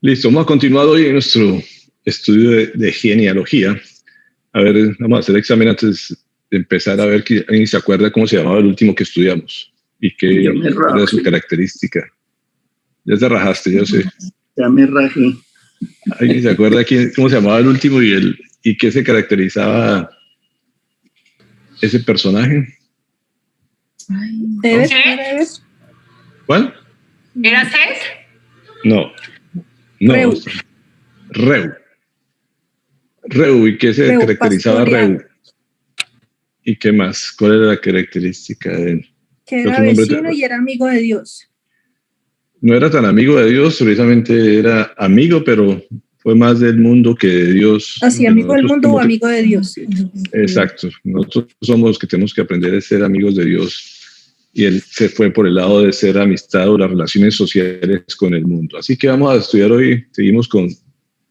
Listo, vamos a continuar hoy en nuestro estudio de genealogía. A ver, vamos a hacer el examen antes de empezar a ver que alguien se acuerda cómo se llamaba el último que estudiamos y qué era su característica. Ya te rajaste, yo sé. Ya me rajé. ¿Alguien se acuerda cómo se llamaba el último y qué se caracterizaba ese personaje? ¿Debes? ¿Cuál? ¿Era Seth? No. Reu. ¿Y qué se caracterizaba Reu? ¿Y qué más? ¿Cuál era la característica de él? Que era vecino y era amigo de Dios. No era tan amigo de Dios, precisamente era amigo, pero fue más del mundo que de Dios. Así, amigo del mundo o amigo de Dios. Exacto. Nosotros somos los que tenemos que aprender a ser amigos de Dios. Y él se fue por el lado de ser amistad o las relaciones sociales con el mundo. Así que vamos a estudiar hoy, seguimos con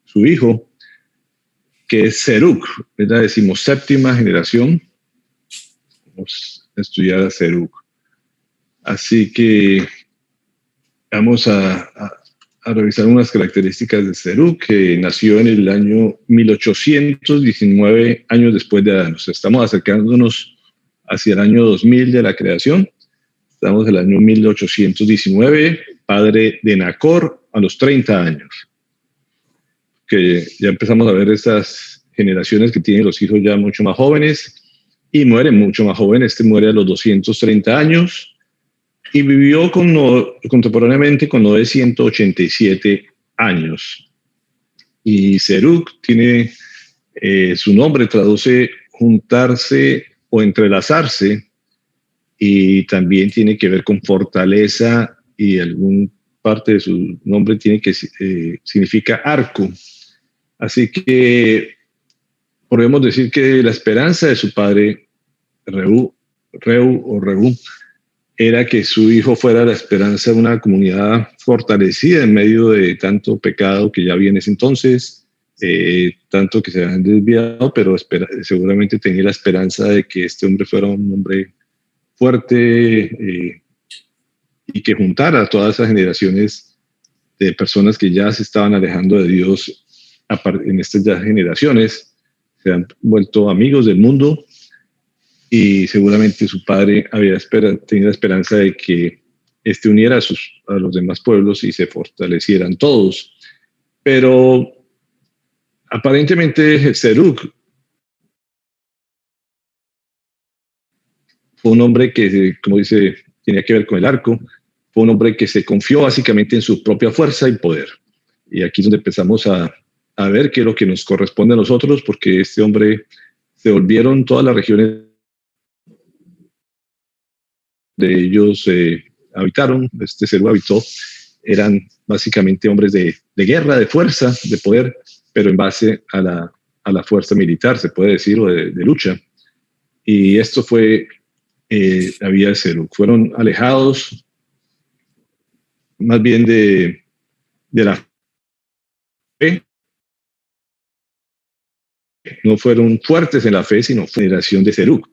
su hijo, que es Serug, es la 17ª generación. Vamos a estudiar a Serug. Así que vamos a revisar unas características de Serug, que nació en el año 1819, años después de Adán. O sea, estamos acercándonos hacia el año 2000 de la creación. Estamos en el año 1819, padre de Nacor a los 30 años. Que ya empezamos a ver estas generaciones que tienen los hijos ya mucho más jóvenes y mueren mucho más jóvenes. Este muere a los 230 años y vivió contemporáneamente con Noé 187 años. Y Serug tiene, su nombre traduce juntarse o entrelazarse, y también tiene que ver con fortaleza, y alguna parte de su nombre tiene que significa arco. Así que podemos decir que la esperanza de su padre, Reu, era que su hijo fuera la esperanza de una comunidad fortalecida en medio de tanto pecado que ya había en ese entonces, tanto que se habían desviado, pero seguramente tenía la esperanza de que este hombre fuera un hombre fuerte, y que juntara a todas esas generaciones de personas que ya se estaban alejando de Dios. En estas ya generaciones se han vuelto amigos del mundo, y seguramente su padre había tenido la esperanza de que uniera a los demás pueblos y se fortalecieran todos. Pero aparentemente Serug fue un hombre que, como dice, tenía que ver con el arco. Fue un hombre que se confió básicamente en su propia fuerza y poder. Y aquí es donde empezamos a ver qué es lo que nos corresponde a nosotros, porque este hombre se volvieron todas las regiones de ellos habitaron, Serug habitó, eran básicamente hombres de guerra, de fuerza, de poder, pero en base a la fuerza militar, se puede decir, o de lucha. Y esto fue la vida de Serug. Fueron alejados más bien de la fe. No fueron fuertes en la fe, sino generación de Serug.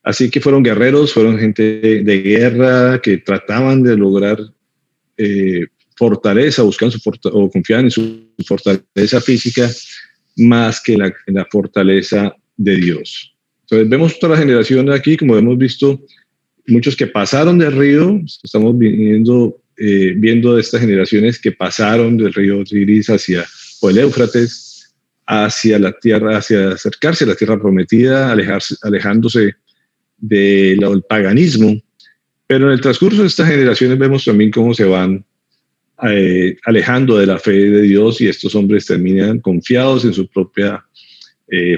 Así que fueron guerreros, fueron gente de guerra que trataban de lograr fortaleza, buscaban o confiaban en su fortaleza física más que en la fortaleza de Dios. Entonces vemos toda la generación aquí, como hemos visto, muchos que pasaron del río. Estamos viendo de estas generaciones que pasaron del río Tigris o el Éufrates hacia la tierra, hacia acercarse a la tierra prometida, alejándose del paganismo. Pero en el transcurso de estas generaciones vemos también cómo se van alejando de la fe de Dios, y estos hombres terminan confiados en su propia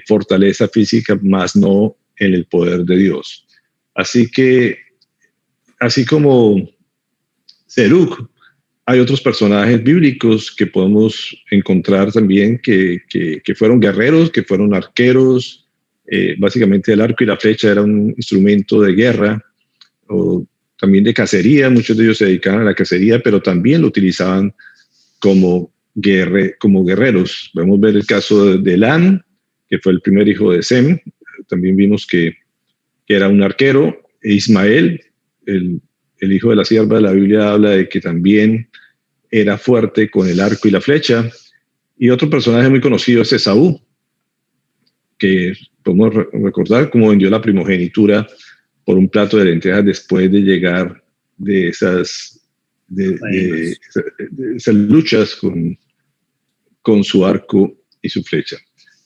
fortaleza física, más no en el poder de Dios. Así que, así como Serug, hay otros personajes bíblicos que podemos encontrar también que fueron guerreros, que fueron arqueros. Básicamente el arco y la flecha era un instrumento de guerra, o también de cacería. Muchos de ellos se dedicaban a la cacería, pero también lo utilizaban como guerreros. Podemos ver el caso de Elam, que fue el primer hijo de Sem. También vimos que era un arquero. Ismael, el hijo de la sierva de la Biblia, habla de que también era fuerte con el arco y la flecha. Y otro personaje muy conocido es Esaú, que podemos recordar cómo vendió la primogenitura por un plato de lentejas después de llegar de esas luchas con su arco y su flecha.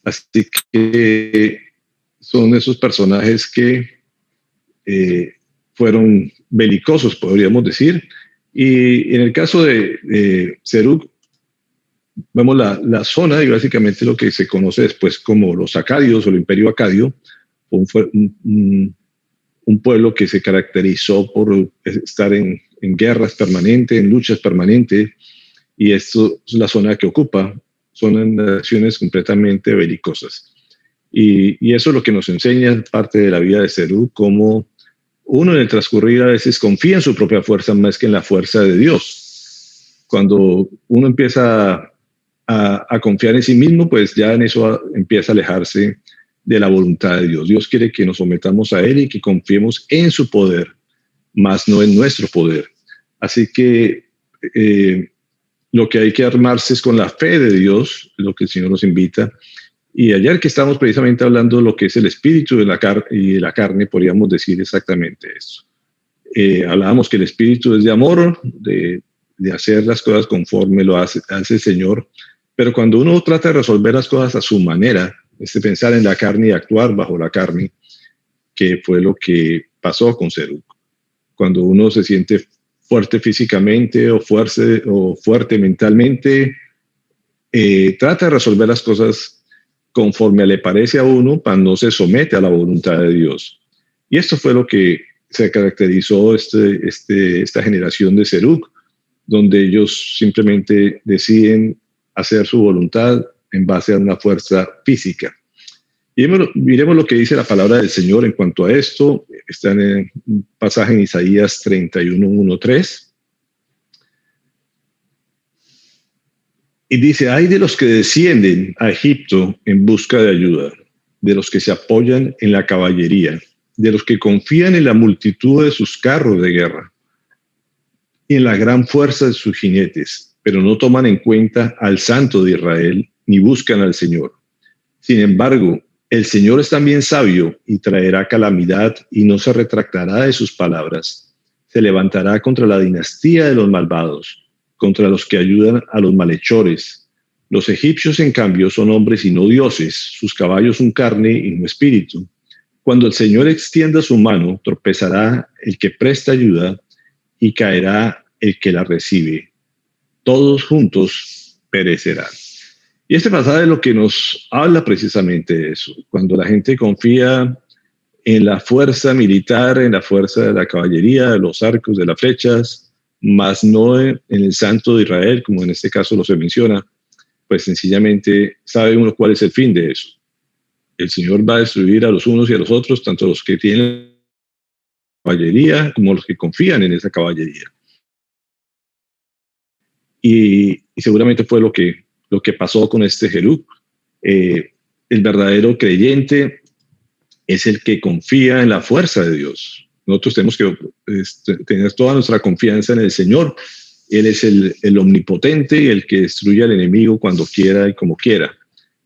Así que son esos personajes que fueron belicosos, podríamos decir. Y en el caso de Serug, vemos la zona y básicamente lo que se conoce después como los acadios o el imperio acadio, un pueblo que se caracterizó por estar en guerras permanentes, en luchas permanentes, y esto es la zona que ocupa, son naciones completamente belicosas. Y eso es lo que nos enseña parte de la vida de Serug, como uno en el transcurrir a veces confía en su propia fuerza más que en la fuerza de Dios. Cuando uno empieza a confiar en sí mismo, pues ya en eso empieza a alejarse de la voluntad de Dios. Dios quiere que nos sometamos a Él y que confiemos en su poder, más no en nuestro poder. Así que lo que hay que armarse es con la fe de Dios, lo que el Señor nos invita. Y ayer que estamos precisamente hablando de lo que es el espíritu de la carne, podríamos decir exactamente eso. Hablábamos que el espíritu es de amor, de hacer las cosas conforme lo hace el Señor, pero cuando uno trata de resolver las cosas a su manera, es de pensar en la carne y actuar bajo la carne, que fue lo que pasó con Serug. Cuando uno se siente fuerte físicamente o fuerte mentalmente, trata de resolver las cosas conforme le parece a uno, para no se somete a la voluntad de Dios. Y esto fue lo que se caracterizó esta generación de Serug, donde ellos simplemente deciden hacer su voluntad en base a una fuerza física. Y miremos lo que dice la palabra del Señor en cuanto a esto. Está en un pasaje en Isaías 31:1-3. Y dice: hay de los que descienden a Egipto en busca de ayuda, de los que se apoyan en la caballería, de los que confían en la multitud de sus carros de guerra y en la gran fuerza de sus jinetes, pero no toman en cuenta al Santo de Israel ni buscan al Señor. Sin embargo, el Señor es también sabio y traerá calamidad y no se retractará de sus palabras. Se levantará contra la dinastía de los malvados, contra los que ayudan a los malhechores. Los egipcios, en cambio, son hombres y no dioses, sus caballos son carne y no espíritu. Cuando el Señor extienda su mano, tropezará el que presta ayuda y caerá el que la recibe. Todos juntos perecerán. Y este pasaje es lo que nos habla precisamente de eso. Cuando la gente confía en la fuerza militar, en la fuerza de la caballería, de los arcos, de las flechas, más no en el Santo de Israel, como en este caso lo se menciona, pues sencillamente sabe uno cuál es el fin de eso. El Señor va a destruir a los unos y a los otros, tanto los que tienen caballería como los que confían en esa caballería. Y seguramente fue lo que pasó con este Serug. El verdadero creyente es el que confía en la fuerza de Dios. Nosotros tenemos que tener toda nuestra confianza en el Señor. Él es el omnipotente y el que destruye al enemigo cuando quiera y como quiera.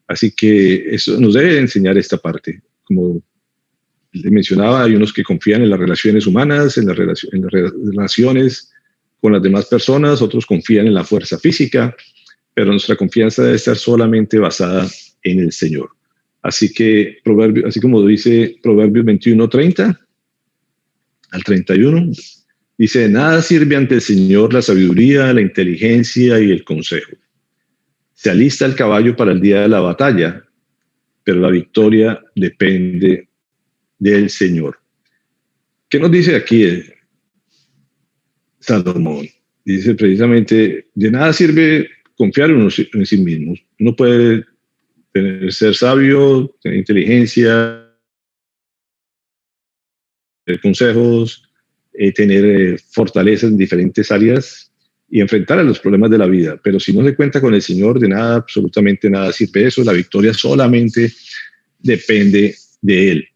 Así que eso nos debe enseñar esta parte. Como le mencionaba, hay unos que confían en las relaciones humanas, en las relaciones con las demás personas, otros confían en la fuerza física, pero nuestra confianza debe estar solamente basada en el Señor. Así que, así como dice Proverbios 21:30 al 31, dice: de nada sirve ante el Señor la sabiduría, la inteligencia y el consejo. Se alista el caballo para el día de la batalla, pero la victoria depende del Señor. ¿Qué nos dice aquí Salomón? Dice precisamente: de nada sirve confiar en sí mismo. Uno puede ser sabio, tener inteligencia, tener consejos, tener fortaleza en diferentes áreas y enfrentar a los problemas de la vida. Pero si no se cuenta con el Señor, de nada, absolutamente nada sirve eso. La victoria solamente depende de Él.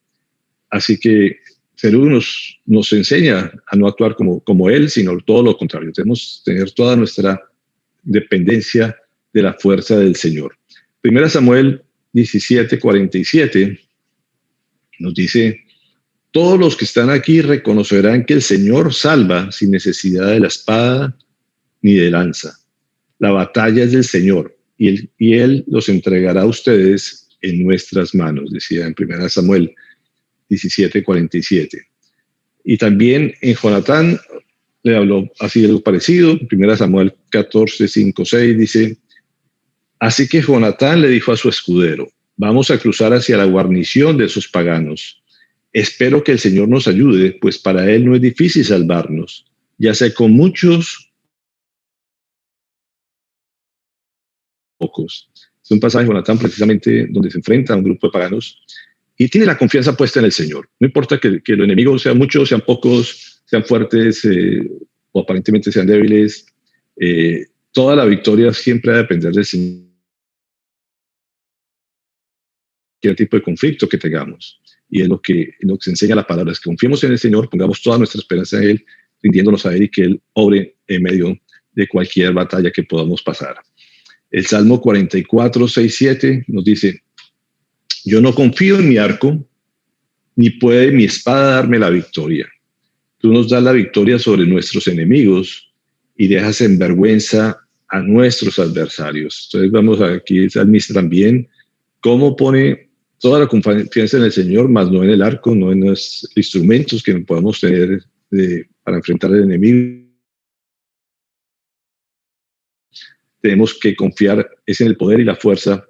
Así que Serug nos enseña a no actuar como Él, sino todo lo contrario. Debemos tener toda nuestra dependencia de la fuerza del Señor. 1 Samuel 17:47 nos dice: todos los que están aquí reconocerán que el Señor salva sin necesidad de la espada ni de lanza. La batalla es del Señor y Él los entregará a ustedes en nuestras manos, decía en 1 Samuel 17:47. Y también en Jonatán le habló así algo parecido. 1 Samuel 14:5-6 dice: así que Jonatán le dijo a su escudero: vamos a cruzar hacia la guarnición de esos paganos. Espero que el Señor nos ayude, pues para Él no es difícil salvarnos, ya sea con muchos o pocos. Es un pasaje de Jonatán precisamente donde se enfrenta a un grupo de paganos y tiene la confianza puesta en el Señor. No importa que los enemigos sean muchos, sean pocos, sean fuertes o aparentemente sean débiles, toda la victoria siempre va a depender del Señor. Cualquier tipo de conflicto que tengamos. Y es lo que se enseña la palabra, es que confiemos en el Señor, pongamos toda nuestra esperanza en Él, rindiéndonos a Él y que Él obre en medio de cualquier batalla que podamos pasar. El Salmo 44:6-7 nos dice: yo no confío en mi arco, ni puede mi espada darme la victoria. Tú nos das la victoria sobre nuestros enemigos y dejas en vergüenza a nuestros adversarios. Entonces vamos aquí, el salmista también, cómo pone toda la confianza en el Señor, más no en el arco, no en los instrumentos que podemos tener para enfrentar al enemigo. Tenemos que confiar es en el poder y la fuerza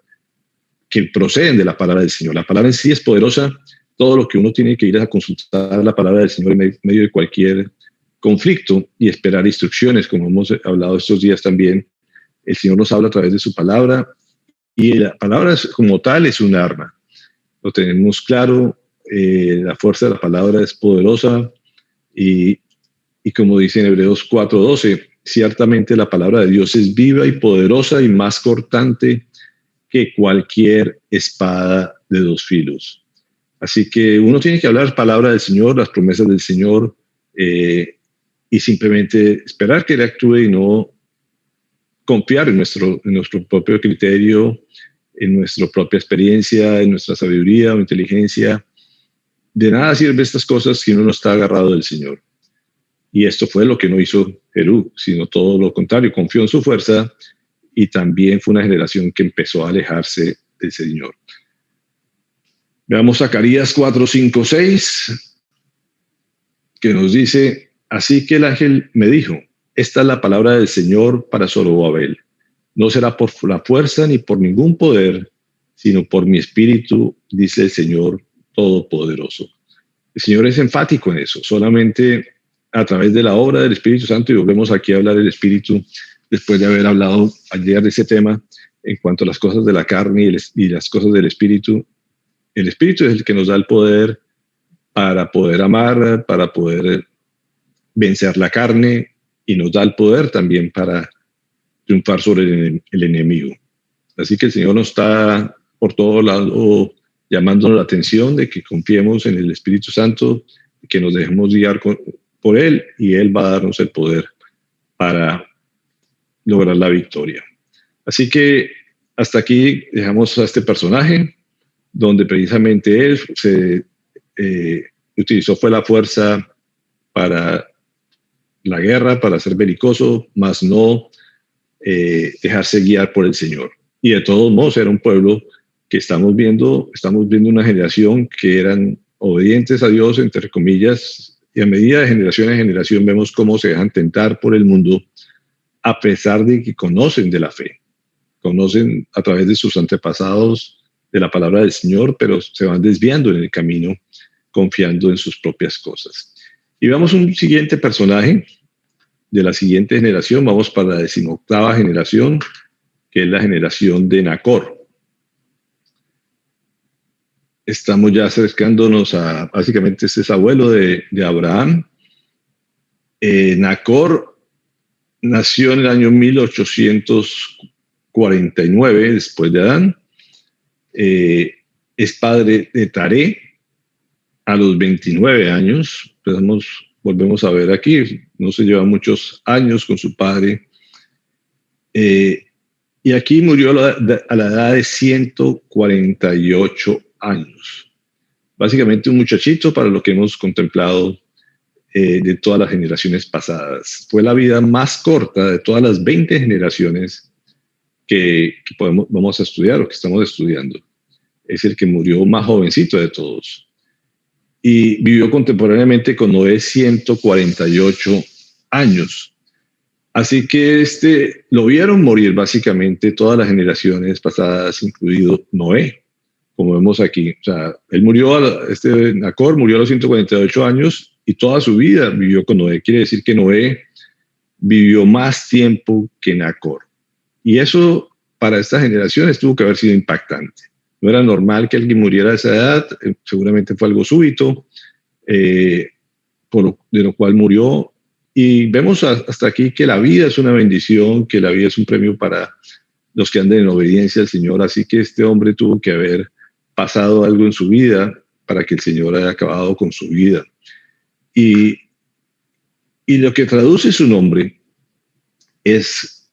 que proceden de la palabra del Señor. La palabra en sí es poderosa. Todo lo que uno tiene que ir a consultar la palabra del Señor en medio de cualquier conflicto y esperar instrucciones, como hemos hablado estos días también. El Señor nos habla a través de su palabra y la palabra como tal es un arma. Lo tenemos claro, la fuerza de la palabra es poderosa y como dice en Hebreos 4:12, ciertamente la palabra de Dios es viva y poderosa y más cortante que cualquier espada de dos filos. Así que uno tiene que hablar palabra del Señor, las promesas del Señor, y simplemente esperar que Él actúe y no confiar en nuestro propio criterio, en nuestra propia experiencia, en nuestra sabiduría o inteligencia. De nada sirven estas cosas si uno no está agarrado del Señor. Y esto fue lo que no hizo Perú, sino todo lo contrario, confió en su fuerza y también fue una generación que empezó a alejarse del Señor. Veamos Zacarías 4:5-6, que nos dice: así que el ángel me dijo, esta es la palabra del Señor para Zorobabel. No será por la fuerza ni por ningún poder, sino por mi espíritu, dice el Señor Todopoderoso. El Señor es enfático en eso, solamente a través de la obra del Espíritu Santo, y volvemos aquí a hablar del Espíritu, después de haber hablado ayer de ese tema, en cuanto a las cosas de la carne y las cosas del Espíritu. El Espíritu es el que nos da el poder para poder amar, para poder vencer la carne, y nos da el poder también para triunfar sobre el enemigo. Así que el Señor nos está por todo lado llamándonos la atención de que confiemos en el Espíritu Santo, que nos dejemos guiar por Él, y Él va a darnos el poder para lograr la victoria. Así que hasta aquí dejamos a este personaje, donde precisamente él utilizó fue la fuerza para la guerra, para ser belicoso, más no dejarse guiar por el Señor. Y de todos modos era un pueblo que estamos viendo una generación que eran obedientes a Dios, entre comillas, y a medida de generación en generación vemos cómo se dejan tentar por el mundo, a pesar de que conocen de la fe, conocen a través de sus antepasados de la palabra del Señor, pero se van desviando en el camino, confiando en sus propias cosas. Y vamos a un siguiente personaje de la siguiente generación, vamos para la 18ª generación, que es la generación de Nacor. Estamos ya acercándonos a, básicamente este es abuelo de Abraham. Nacor nació en el año 1849, después de Adán. Es padre de Taré a los 29 años. Volvemos a ver aquí, no se lleva muchos años con su padre. Y aquí murió a la edad de 148 años. Básicamente un muchachito para lo que hemos contemplado de todas las generaciones pasadas. Fue la vida más corta de todas las 20 generaciones que vamos a estudiar o que estamos estudiando. Es el que murió más jovencito de todos. Y vivió contemporáneamente con Noé 148 años. Así que lo vieron morir básicamente todas las generaciones pasadas, incluido Noé, como vemos aquí. O sea, él murió, Nacor murió a los 148 años y toda su vida vivió con Noé. Quiere decir que Noé vivió más tiempo que Nacor. Y eso para estas generaciones tuvo que haber sido impactante. No era normal que alguien muriera a esa edad, seguramente fue algo súbito, de lo cual murió. Y vemos hasta aquí que la vida es una bendición, que la vida es un premio para los que andan en obediencia al Señor. Así que este hombre tuvo que haber pasado algo en su vida para que el Señor haya acabado con su vida. Y lo que traduce su nombre es,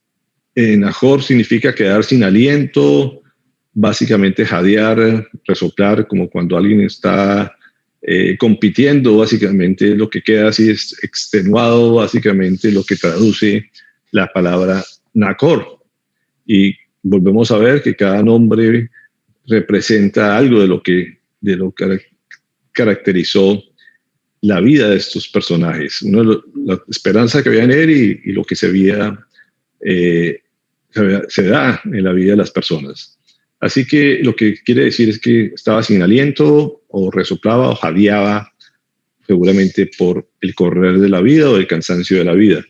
Nahor significa quedar sin aliento, básicamente jadear, resoplar, como cuando alguien está compitiendo, básicamente lo que queda así es extenuado, básicamente lo que traduce la palabra Nacor. Y volvemos a ver que cada nombre representa algo de lo que caracterizó la vida de estos personajes. La esperanza que había en él y lo que se da en la vida de las personas. Así que lo que quiere decir es que estaba sin aliento, o resoplaba, o jadeaba, seguramente por el correr de la vida o el cansancio de la vida.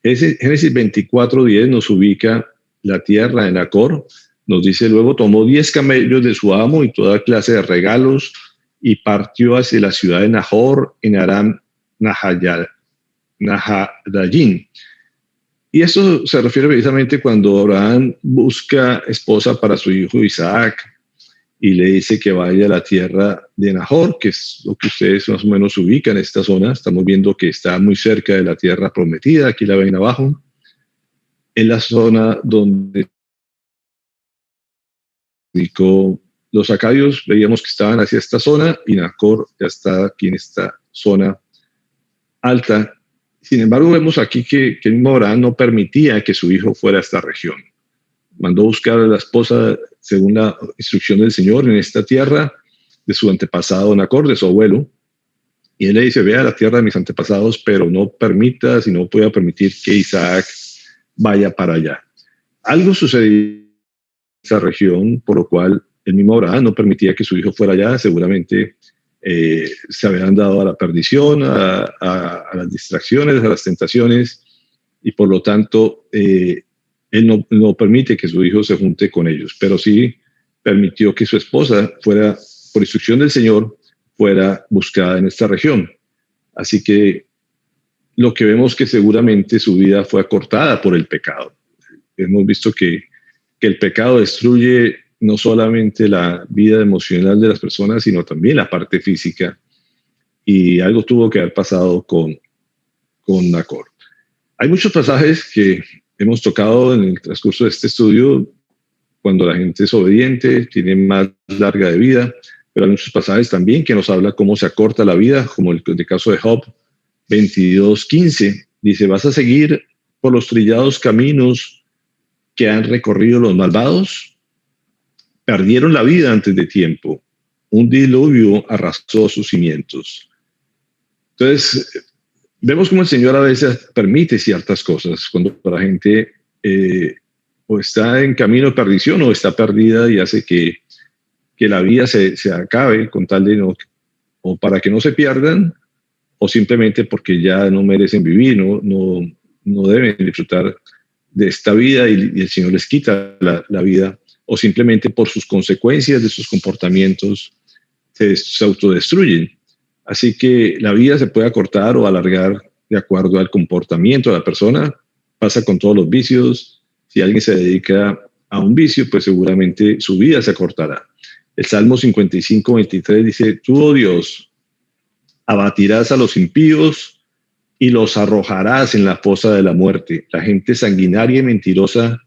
Génesis 24:10 nos ubica la tierra de Nacor. Nos dice: luego tomó 10 camellos de su amo y toda clase de regalos, y partió hacia la ciudad de Nahor en Aram Naharaim. Y esto se refiere precisamente cuando Abraham busca esposa para su hijo Isaac y le dice que vaya a la tierra de Nahor, que es lo que ustedes más o menos ubican en esta zona. Estamos viendo que está muy cerca de la tierra prometida. Aquí la ven abajo. En la zona donde los acadios, veíamos que estaban hacia esta zona, y Nacor ya está aquí en esta zona alta. Sin embargo, vemos aquí que el mismo Abraham no permitía que su hijo fuera a esta región. Mandó buscar a la esposa según la instrucción del Señor en esta tierra de su antepasado Nacor, de su abuelo. Y él le dice: ve a la tierra de mis antepasados, pero no permitas y no pueda permitir que Isaac vaya para allá. Algo sucedió en esa región, por lo cual el mismo Abraham no permitía que su hijo fuera allá. Seguramente se habían dado a la perdición, a las distracciones, a las tentaciones, y por lo tanto él no permite que su hijo se junte con ellos, pero sí permitió que su esposa fuera, por instrucción del Señor, fuera buscada en esta región. Así que lo que vemos que seguramente su vida fue acortada por el pecado. Hemos visto que el pecado destruye no solamente la vida emocional de las personas, sino también la parte física. Y algo tuvo que haber pasado con Nacor. Hay muchos pasajes que hemos tocado en el transcurso de este estudio, cuando la gente es obediente, tiene más larga de vida, pero hay muchos pasajes también que nos habla cómo se acorta la vida, como el caso de Job 22:15. Dice: ¿vas a seguir por los trillados caminos que han recorrido los malvados? Perdieron la vida antes de tiempo. Un diluvio arrasó sus cimientos. Entonces, vemos cómo el Señor a veces permite ciertas cosas cuando la gente o está en camino de perdición o está perdida, y hace que la vida se acabe con tal de no, o para que no se pierdan, o simplemente porque ya no merecen vivir, no deben disfrutar de esta vida, y el Señor les quita la vida, o simplemente por sus consecuencias de sus comportamientos se autodestruyen. Así que la vida se puede acortar o alargar de acuerdo al comportamiento de la persona. Pasa con todos los vicios. Si alguien se dedica a un vicio, pues seguramente su vida se acortará. El Salmo 55:23 dice: tú, oh Dios, abatirás a los impíos y los arrojarás en la fosa de la muerte. La gente sanguinaria y mentirosa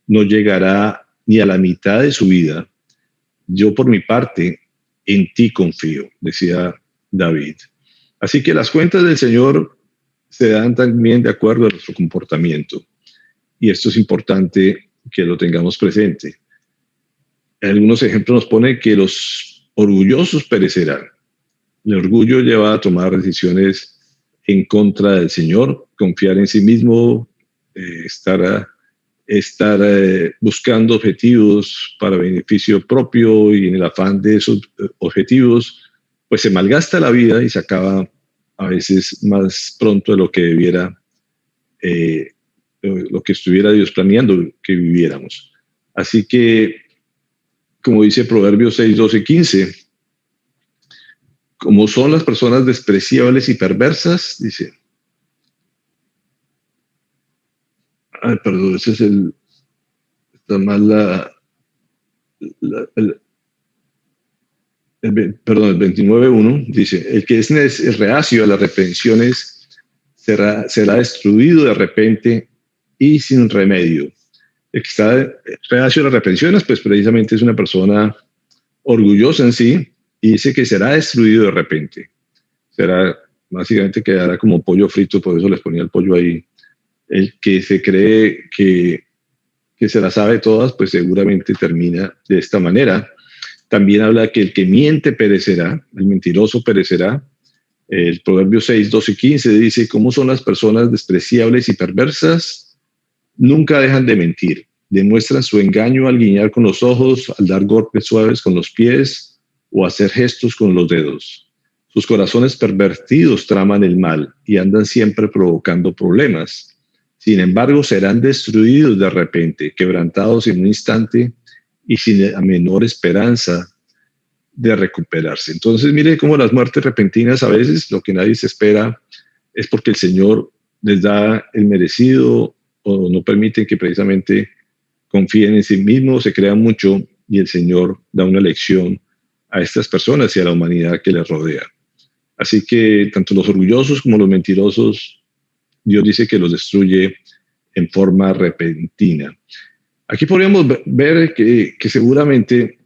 no llegará ni a la mitad de su vida. Yo por mi parte, en ti confío, decía David. Así que las cuentas del Señor se dan también de acuerdo a nuestro comportamiento. Y esto es importante que lo tengamos presente. Algunos ejemplos nos pone que los orgullosos perecerán. El orgullo lleva a tomar decisiones en contra del Señor, confiar en sí mismo, estar buscando objetivos para beneficio propio, y en el afán de esos objetivos, pues se malgasta la vida y se acaba a veces más pronto de lo que debiera, lo que estuviera Dios planeando que viviéramos. Así que, como dice Proverbios 6, 12, 15, como son las personas despreciables y perversas, dice. Perdón, ese es está mal el 29.1, dice, el que es reacio a las reprensiones será destruido de repente y sin remedio. El que está reacio a las reprensiones, pues precisamente es una persona orgullosa en sí, y dice que será destruido de repente. Básicamente quedará como pollo frito, por eso les ponía el pollo ahí. El que se cree que se la sabe todas, pues seguramente termina de esta manera. También habla que el que miente perecerá, el mentiroso perecerá. El Proverbio 6, 12, 15 dice, ¿cómo son las personas despreciables y perversas? Nunca dejan de mentir. Demuestran su engaño al guiñar con los ojos, al dar golpes suaves con los pies o hacer gestos con los dedos. Sus corazones pervertidos traman el mal y andan siempre provocando problemas. Sin embargo, serán destruidos de repente, quebrantados en un instante y sin la menor esperanza de recuperarse. Entonces, mire cómo las muertes repentinas, a veces lo que nadie se espera es porque el Señor les da el merecido, o no permiten que precisamente confíen en sí mismos, se crean mucho, y el Señor da una lección a estas personas y a la humanidad que les rodea. Así que tanto los orgullosos como los mentirosos, Dios dice que los destruye en forma repentina. Aquí podríamos ver que seguramente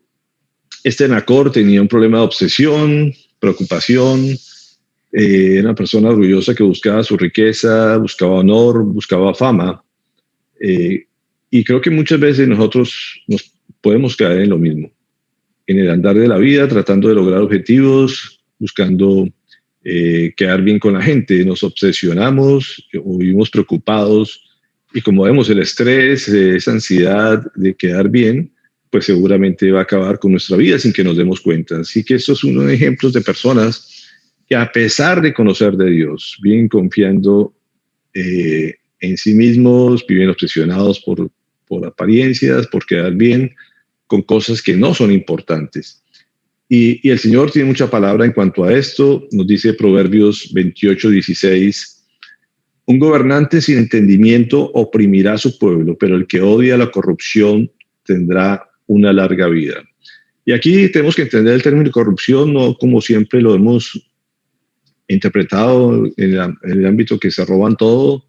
Nacor tenía un problema de obsesión, preocupación, era una persona orgullosa que buscaba su riqueza, buscaba honor, buscaba fama, y creo que muchas veces nosotros nos podemos caer en lo mismo, en el andar de la vida, tratando de lograr objetivos, buscando quedar bien con la gente. Nos obsesionamos o vivimos preocupados, y como vemos el estrés, esa ansiedad de quedar bien, pues seguramente va a acabar con nuestra vida sin que nos demos cuenta. Así que estos son unos ejemplos de personas que, a pesar de conocer de Dios, vienen confiando en sí mismos, viven obsesionados por apariencias, por quedar bien, con cosas que no son importantes. Y el Señor tiene mucha palabra en cuanto a esto. Nos dice Proverbios 28, 16, un gobernante sin entendimiento oprimirá a su pueblo, pero el que odia la corrupción tendrá una larga vida. Y aquí tenemos que entender el término corrupción, no como siempre lo hemos interpretado en el ámbito que se roban todo.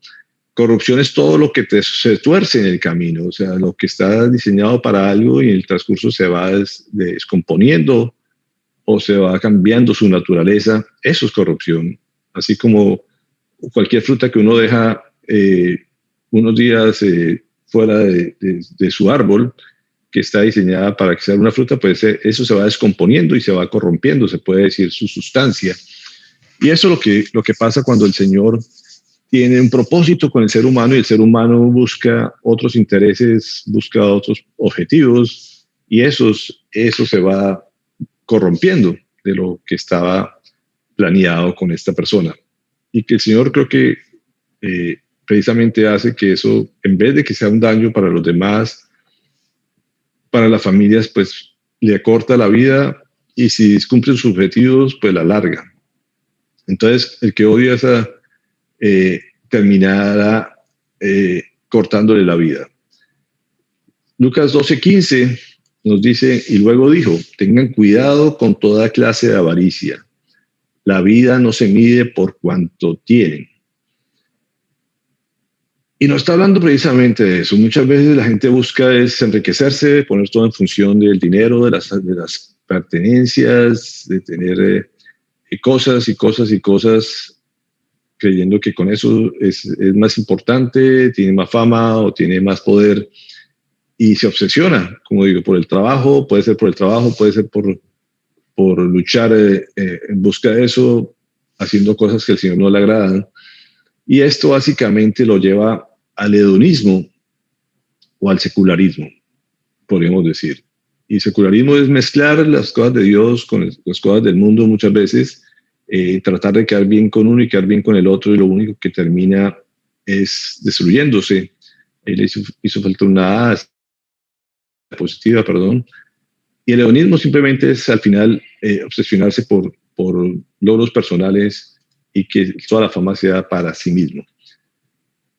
Corrupción es todo lo que se tuerce en el camino, o sea, lo que está diseñado para algo y en el transcurso se va descomponiendo o se va cambiando su naturaleza. Eso es corrupción. Así como cualquier fruta que uno deja unos días fuera de su árbol, que está diseñada para que sea una fruta, pues eso se va descomponiendo y se va corrompiendo, se puede decir, su sustancia. Y eso es lo que pasa cuando el Señor tiene un propósito con el ser humano, y el ser humano busca otros intereses, busca otros objetivos, y eso se va corrompiendo de lo que estaba planeado con esta persona. Y que el Señor, creo que precisamente hace que eso, en vez de que sea un daño para los demás, para las familias, pues le acorta la vida, y si cumplen sus objetivos, pues la alarga. Entonces, el que odia esa terminará cortándole la vida. Lucas 12:15 nos dice, y luego dijo, tengan cuidado con toda clase de avaricia. La vida no se mide por cuanto tienen. Y no está hablando precisamente de eso. Muchas veces la gente busca es enriquecerse, poner todo en función del dinero, de las pertenencias, de tener cosas y cosas y cosas, creyendo que con eso es más importante, tiene más fama o tiene más poder, y se obsesiona, como digo, por el trabajo. Puede ser por el trabajo, puede ser por luchar en busca de eso, haciendo cosas que al Señor no le agradan. Y esto básicamente lo lleva al hedonismo o al secularismo, podríamos decir. Y secularismo es mezclar las cosas de Dios con las cosas del mundo muchas veces, tratar de quedar bien con uno y quedar bien con el otro, y lo único que termina es destruyéndose. Él hizo falta una diapositiva, perdón. Y el hedonismo simplemente es al final obsesionarse por logros personales y que toda la fama sea para sí mismo.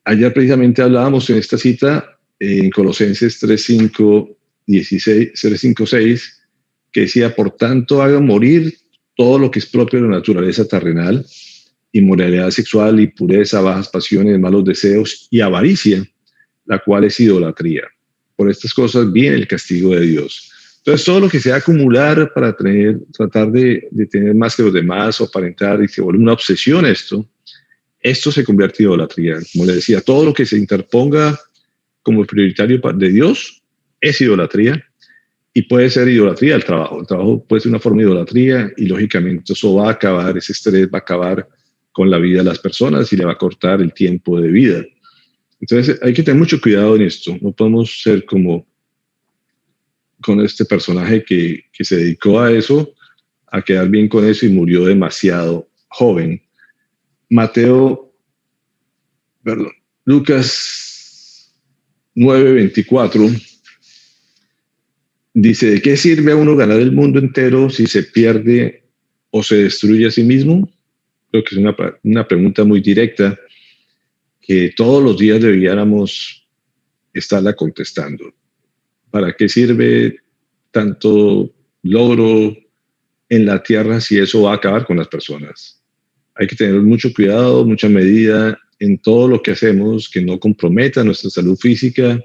Ayer precisamente hablábamos en esta cita en Colosenses 3:5-6, que decía: por tanto, hagan morir todo lo que es propio de la naturaleza terrenal, inmoralidad sexual, impureza, bajas pasiones, malos deseos y avaricia, la cual es idolatría. Por estas cosas viene el castigo de Dios. Entonces, todo lo que sea acumular para tratar de tener más que los demás o aparentar, y se vuelve una obsesión esto se convierte en idolatría. Como le decía, todo lo que se interponga como prioritario de Dios es idolatría, y puede ser idolatría el trabajo. El trabajo puede ser una forma de idolatría, y lógicamente eso va a acabar, ese estrés va a acabar con la vida de las personas y le va a cortar el tiempo de vida. Entonces hay que tener mucho cuidado en esto. No podemos ser como con este personaje que se dedicó a eso, a quedar bien con eso, y murió demasiado joven. Lucas 9:24 dice: ¿de qué sirve a uno ganar el mundo entero si se pierde o se destruye a sí mismo? Creo que es una pregunta muy directa que todos los días debiéramos estarla contestando. ¿Para qué sirve tanto logro en la tierra si eso va a acabar con las personas? Hay que tener mucho cuidado, mucha medida en todo lo que hacemos, que no comprometa nuestra salud física.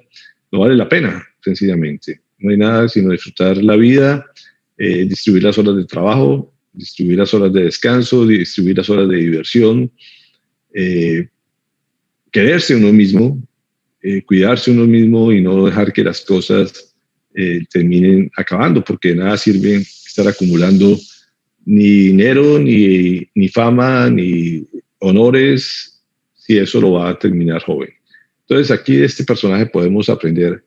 No vale la pena, sencillamente. No hay nada sino disfrutar la vida, distribuir las horas de trabajo, distribuir las horas de descanso, distribuir las horas de diversión, quererse uno mismo, cuidarse uno mismo, y no dejar que las cosas terminen acabando, porque de nada sirve estar acumulando ni dinero, ni fama, ni honores, si eso lo va a terminar joven. Entonces aquí de este personaje podemos aprender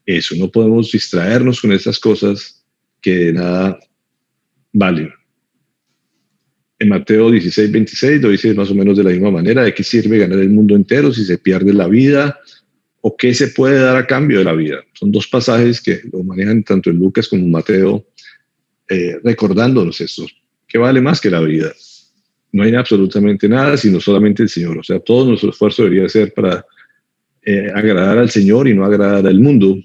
eso. No podemos distraernos con estas cosas que de nada valen. En Mateo 16:26 lo dice más o menos de la misma manera: ¿de qué sirve ganar el mundo entero si se pierde la vida? ¿O qué se puede dar a cambio de la vida? Son dos pasajes que lo manejan tanto en Lucas como en Mateo, recordándonos esto. ¿Qué vale más que la vida? No hay absolutamente nada sino solamente el Señor. O sea, todo nuestro esfuerzo debería ser para agradar al Señor y no agradar al mundo.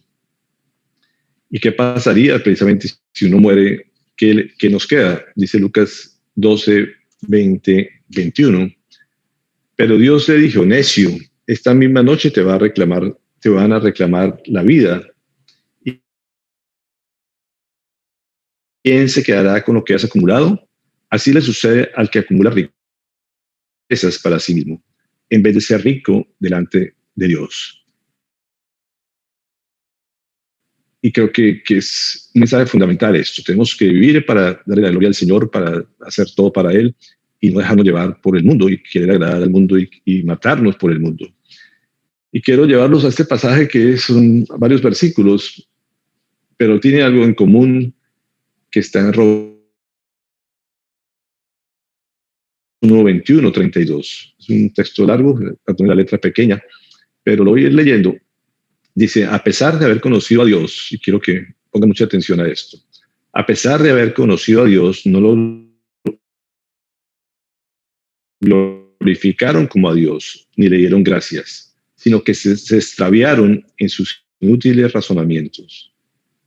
¿Y qué pasaría precisamente si uno muere? ¿Qué nos queda? Dice Lucas 12:20-21. Pero Dios le dijo: necio, esta misma noche te van a reclamar la vida. ¿Y quién se quedará con lo que has acumulado? Así le sucede al que acumula riquezas para sí mismo, en vez de ser rico delante de Dios. Y creo que es un mensaje fundamental esto. Tenemos que vivir para darle la gloria al Señor, para hacer todo para Él, y no dejarnos llevar por el mundo y querer agradar al mundo y matarnos por el mundo. Y quiero llevarlos a este pasaje, que son varios versículos, pero tiene algo en común, que está en Romanos 1:21-32. Es un texto largo, la letra pequeña, pero lo voy a ir leyendo. Dice: a pesar de haber conocido a Dios, y quiero que pongan mucha atención a esto, a pesar de haber conocido a Dios, no lo glorificaron como a Dios, ni le dieron gracias, sino que se extraviaron en sus inútiles razonamientos,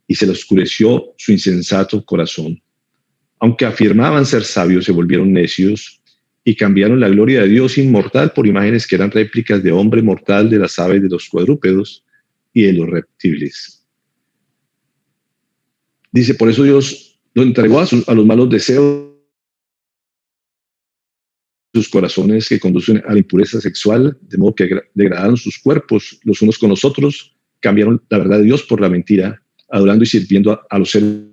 y se le oscureció su insensato corazón. Aunque afirmaban ser sabios, se volvieron necios y cambiaron la gloria de Dios inmortal por imágenes que eran réplicas de hombre mortal, de las aves, de los cuadrúpedos y de los reptiles. Dice, por eso Dios lo entregó a los malos deseos, sus corazones que conducen a la impureza sexual, de modo que degradaron sus cuerpos los unos con los otros, cambiaron la verdad de Dios por la mentira, adorando y sirviendo a los seres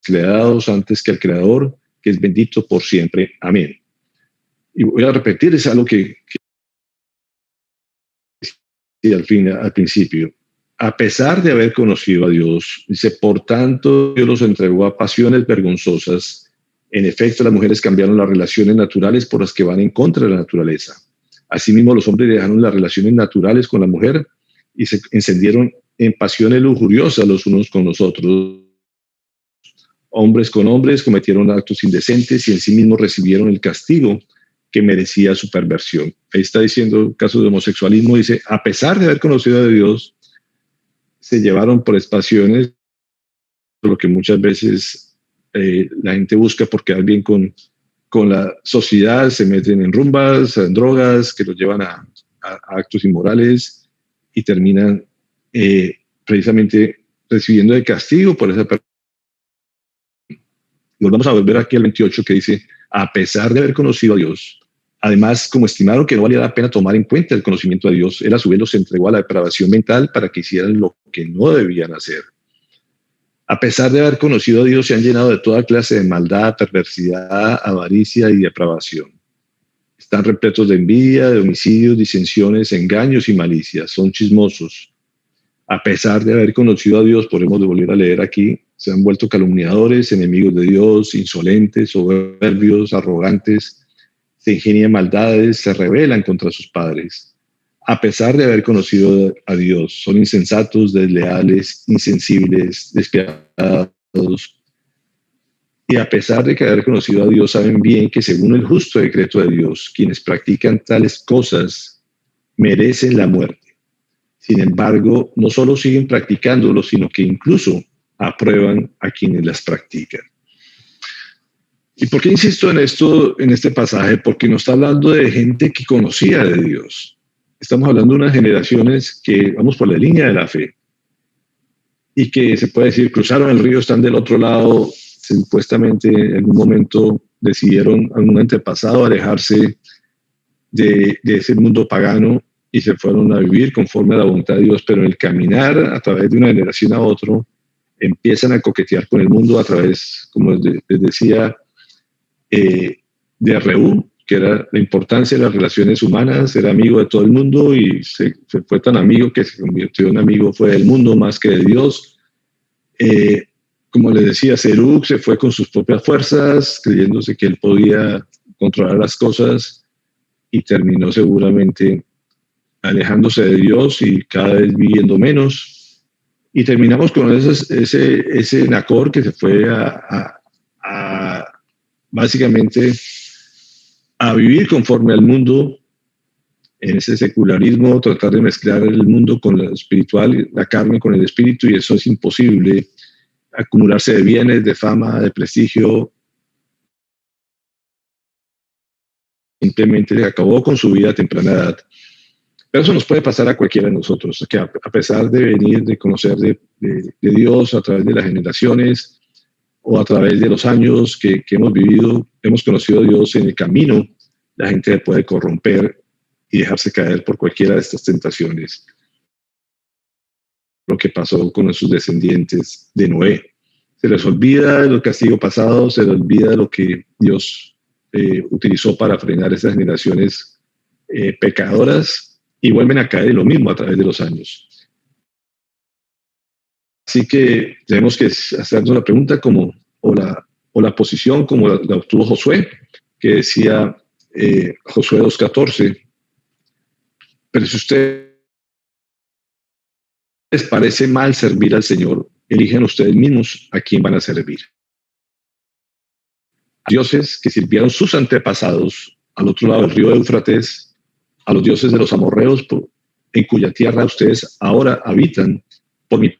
creados antes que al Creador, que es bendito por siempre. Amén. Y voy a repetir, es algo que al principio. A pesar de haber conocido a Dios, dice, por tanto, Dios los entregó a pasiones vergonzosas. En efecto, las mujeres cambiaron las relaciones naturales por las que van en contra de la naturaleza. Asimismo, los hombres dejaron las relaciones naturales con la mujer y se encendieron en pasiones lujuriosas los unos con los otros. Hombres con hombres cometieron actos indecentes y en sí mismos recibieron el castigo que merecía su perversión. Ahí está diciendo, caso de homosexualismo, dice, a pesar de haber conocido a Dios, se llevaron por pasiones, lo que muchas veces la gente busca por quedar bien con la sociedad, se meten en rumbas, en drogas, que los llevan a actos inmorales y terminan precisamente recibiendo el castigo por esa persona. Nos vamos a volver aquí al 28 que dice, a pesar de haber conocido a Dios, además, como estimaron que no valía la pena tomar en cuenta el conocimiento de Dios, Él a su vez los entregó a la depravación mental para que hicieran lo que no debían hacer. A pesar de haber conocido a Dios, se han llenado de toda clase de maldad, perversidad, avaricia y depravación. Están repletos de envidia, de homicidios, disensiones, engaños y malicias. Son chismosos. A pesar de haber conocido a Dios, podemos volver a leer aquí, se han vuelto calumniadores, enemigos de Dios, insolentes, soberbios, arrogantes, se ingenian maldades, se rebelan contra sus padres. A pesar de haber conocido a Dios, son insensatos, desleales, insensibles, despiadados. Y a pesar de que haber conocido a Dios, saben bien que según el justo decreto de Dios, quienes practican tales cosas merecen la muerte. Sin embargo, no solo siguen practicándolo, sino que incluso aprueban a quienes las practican. ¿Y por qué insisto en esto, en este pasaje? Porque nos está hablando de gente que conocía de Dios. Estamos hablando de unas generaciones que vamos por la línea de la fe y que se puede decir cruzaron el río, están del otro lado, supuestamente en algún momento decidieron, algún antepasado, alejarse de ese mundo pagano y se fueron a vivir conforme a la voluntad de Dios, pero en el caminar a través de una generación a otro empiezan a coquetear con el mundo a través, como les decía, de Reú, que era la importancia de las relaciones humanas, era amigo de todo el mundo y se fue tan amigo que se convirtió en amigo, fue del mundo más que de Dios. Como les decía, Serug se fue con sus propias fuerzas, creyéndose que él podía controlar las cosas y terminó seguramente alejándose de Dios y cada vez viviendo menos. Y terminamos con ese Nacor que se fue básicamente a vivir conforme al mundo, en ese secularismo, tratar de mezclar el mundo con lo espiritual, la carne con el espíritu, y eso es imposible. Acumularse de bienes, de fama, de prestigio, simplemente acabó con su vida a temprana edad. Pero eso nos puede pasar a cualquiera de nosotros, que a pesar de venir, de conocer de Dios a través de las generaciones, o a través de los años que hemos vivido, hemos conocido a Dios en el camino, la gente puede corromper y dejarse caer por cualquiera de estas tentaciones. Lo que pasó con sus descendientes de Noé. Se les olvida el castigo pasado, se les olvida lo que Dios utilizó para frenar esas generaciones pecadoras y vuelven a caer en lo mismo a través de los años. Así que tenemos que hacernos la pregunta o la posición como la obtuvo Josué, que decía Josué 2:14, pero si ustedes les parece mal servir al Señor, eligen ustedes mismos a quién van a servir. A dioses que sirvieron sus antepasados al otro lado del río Éufrates, a los dioses de los amorreos, en cuya tierra ustedes ahora habitan. Por mi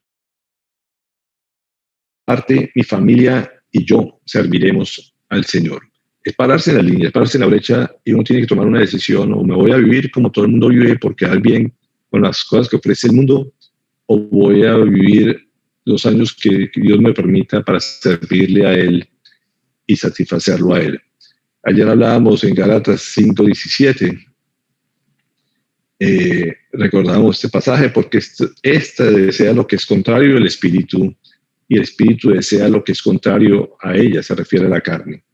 parte, mi familia y yo serviremos al Señor. es pararse en la línea, es pararse en la brecha y uno tiene que tomar una decisión, o me voy a vivir como todo el mundo vive por quedar bien con las cosas que ofrece el mundo, o voy a vivir los años que Dios me permita para servirle a Él y satisfacerlo a Él. Ayer hablábamos en Gálatas 5:17, recordábamos este pasaje porque esta desea lo que es contrario al Espíritu y el Espíritu desea lo que es contrario a ella, se refiere a la carne.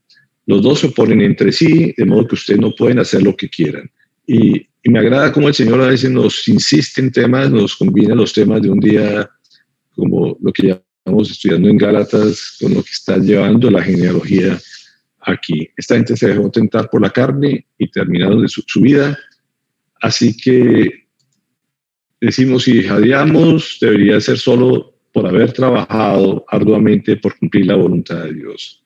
Los dos se oponen entre sí, de modo que ustedes no pueden hacer lo que quieran. Y me agrada cómo el Señor a veces nos insiste en temas, nos combina los temas de un día, como lo que ya estamos estudiando en Gálatas, con lo que está llevando la genealogía aquí. Esta gente se dejó tentar por la carne y terminaron de su vida. Así que decimos, si jadeamos, debería ser solo por haber trabajado arduamente por cumplir la voluntad de Dios.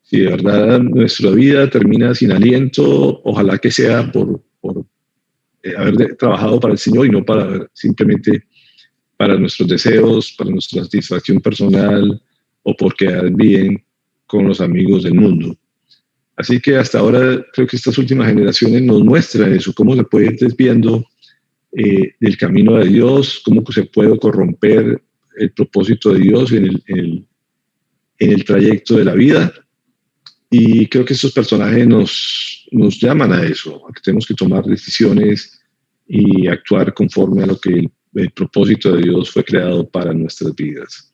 Si de verdad nuestra vida termina sin aliento, ojalá que sea por haber trabajado para el Señor y no simplemente para nuestros deseos, para nuestra satisfacción personal o por quedar bien con los amigos del mundo. Así que hasta ahora creo que estas últimas generaciones nos muestran eso, cómo se puede ir desviando del camino de Dios, cómo se puede corromper el propósito de Dios en el trayecto de la vida. Y creo que estos personajes nos llaman a eso, a que tenemos que tomar decisiones y actuar conforme a lo que el propósito de Dios fue creado para nuestras vidas.